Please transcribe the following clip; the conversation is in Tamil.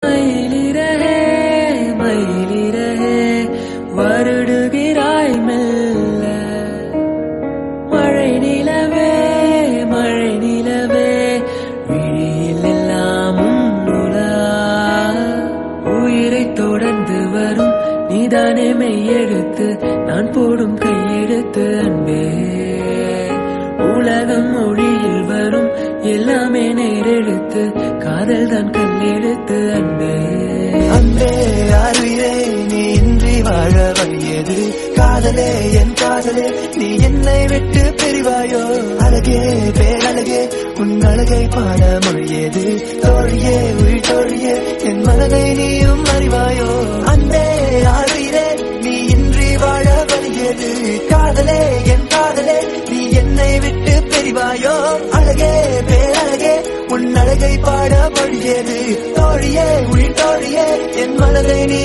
மயிலிறகே மயிலிறகே வருடுகிறாய் மெல்ல மழை நிலவே விழியில் எல்லாம் உன்னுலா உயிரை தொடர்ந்து வரும் நீதானே மெய்யெழுத்து நான் போடும் கையெழுத்து அன்பே உலகம் மொழியில் வரும் எல்லாமே நேரெழுத்து காதல் தான் கல்லெழுத்து அன்பே அன்பே அறிவே நீ இன்றி வாழ வழியது காதலே என் காதலே நீ என்னை விட்டு பிரிவாயோ அழகே பேரழகே உன் அழகை பாட மொழியது தோழியே உயிர் தோழியே என் மனதை நீயும் அறிவாயோ அன்பே அறிவே நீ இன்றி வாழ வழியது காதலே என் காதலே நீ என்னை விட்டு பிரிவாயோ அழகே பேரழகே உன் அழகை பாட மொழியது தோழியே உயிர் தோழியே என் மனதை நீ